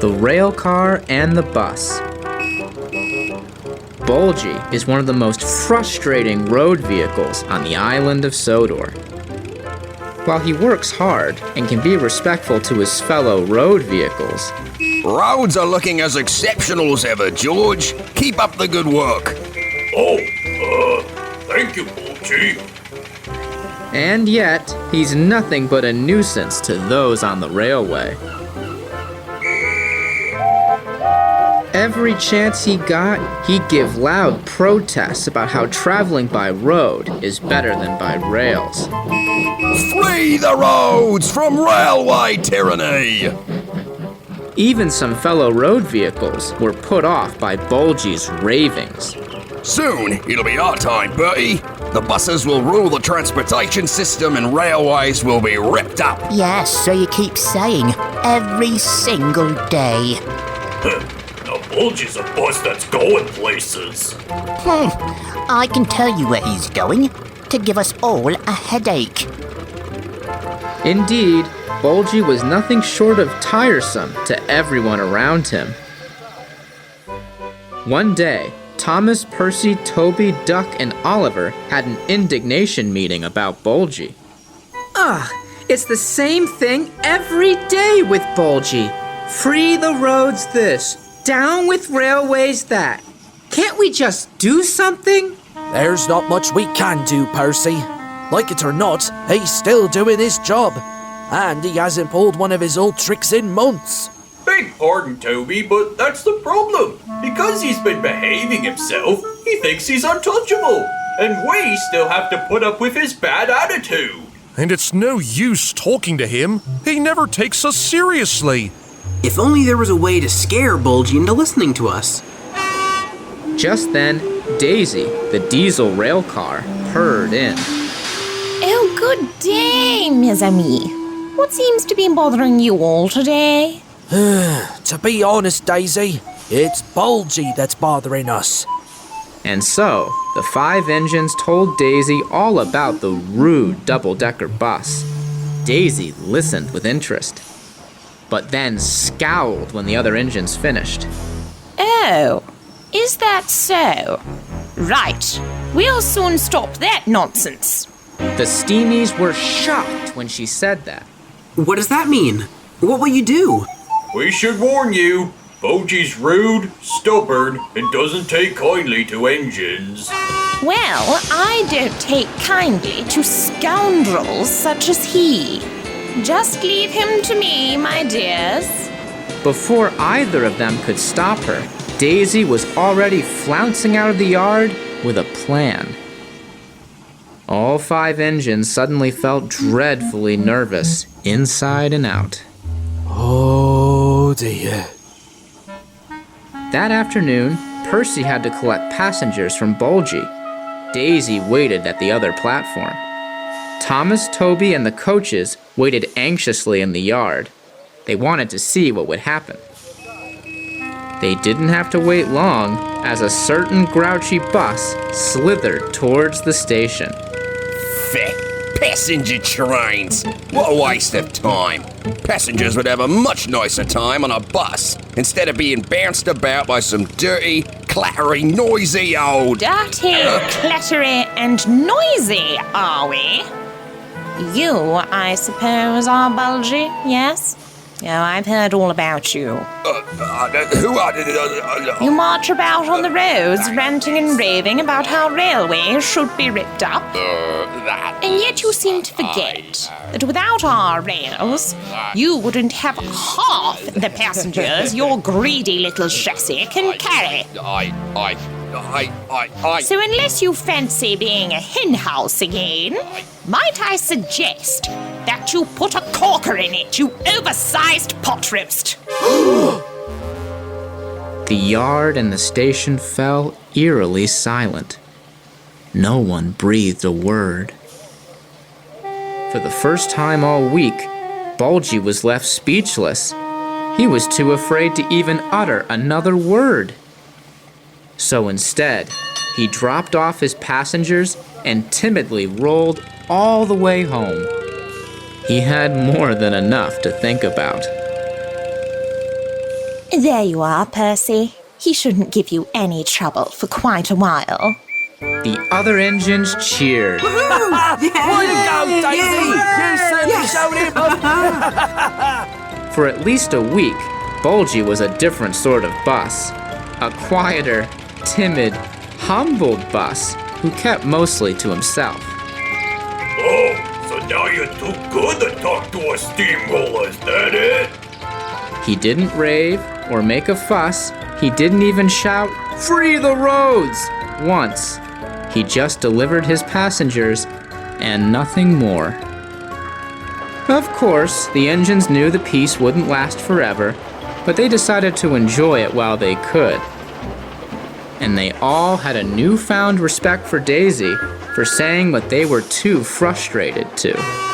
the railcar and the bus. Bulgy is one of the most frustrating road vehicles on the island of Sodor. While he works hard and can be respectful to his fellow road vehicles, roads are looking as exceptional as ever, George. Keep up the good work. Thank you, Bulgy. and yet he's nothing but a nuisance to those on the railway. Every chance he got, he'd give loud protests about how traveling by road is better than by rails. Free the roads from railway tyranny! Even some fellow road vehicles were put off by Bulgy's ravings. Soon, it'll be our time, Bertie. The buses will rule the transportation system and railways will be ripped up. Yes, so you keep saying, every single day. Now Bulgy's a bus that's going places. I can tell you where he's going. To give us all a headache. Indeed, Bulgy was nothing short of tiresome to everyone around him. One day, Thomas, Percy, Toby, Duck, and Oliver had an indignation meeting about Bulgy. It's the same thing every day with Bulgy. Free the roads this, down with railways that. Can't we just do something? There's not much we can do, Percy. Like it or not, he's still doing his job. And he hasn't pulled one of his old tricks in months. Beg pardon, Toby, but that's the problem. Because he's been behaving himself, he thinks he's untouchable. And we still have to put up with his bad attitude. And it's no use talking to him. He never takes us seriously. If only there was a way to scare Bulgy into listening to us. Just then, Daisy, the diesel railcar, purred in. Oh, good day, mes amis. What seems to be bothering you all today? To be honest, Daisy, it's Bulgy that's bothering us. And so, the 5 engines told Daisy all about the rude double-decker bus. Daisy listened with interest, but then scowled when the other engines finished. Oh, is that so? Right, we'll soon stop that nonsense. The Steamies were shocked when she said that. What does that mean? What will you do? We should warn you, Bulgy's rude, stubborn, and doesn't take kindly to engines. Well, I don't take kindly to scoundrels such as he. Just leave him to me, my dears. Before either of them could stop her, Daisy was already flouncing out of the yard with a plan. All 5 engines suddenly felt dreadfully nervous, inside and out. Oh dear. That afternoon, Percy had to collect passengers from Bulgy. Daisy waited at the other platform. Thomas, Toby, and the coaches waited anxiously in the yard. They wanted to see what would happen. They didn't have to wait long, as a certain grouchy bus slithered towards the station. Passenger trains! What a waste of time. Passengers would have a much nicer time on a bus instead of being bounced about by some dirty, clattery, noisy old... Dirty, clattery, and noisy, are we? You, I suppose, are Bulgy, yes? Oh, I've heard all about you. Who are... You march about on the roads, ranting and raving about how railways should be ripped up. And yet you seem to forget that without our rails, you wouldn't have half the passengers your greedy little chassis can carry. So unless you fancy being a hen house again, might I suggest that you put a corker in it, you oversized pot roast? The yard and the station fell eerily silent. No one breathed a word. For the first time all week, Bulgy was left speechless. He was too afraid to even utter another word. So instead, he dropped off his passengers and timidly rolled all the way home. He had more than enough to think about. There you are, Percy. He shouldn't give you any trouble for quite a while. The other engines cheered. Way to go, Daisy! You certainly showed him up! For at least a week, Bulgy was a different sort of bus. A quieter, timid, humbled bus who kept mostly to himself. Oh, so now you're too good to talk to a steamroller, is that it? He didn't rave or make a fuss. He didn't even shout, "Free the roads!" once. He just delivered his passengers and nothing more. Of course, the engines knew the peace wouldn't last forever, but they decided to enjoy it while they could. And they all had a newfound respect for Daisy for saying what they were too frustrated to.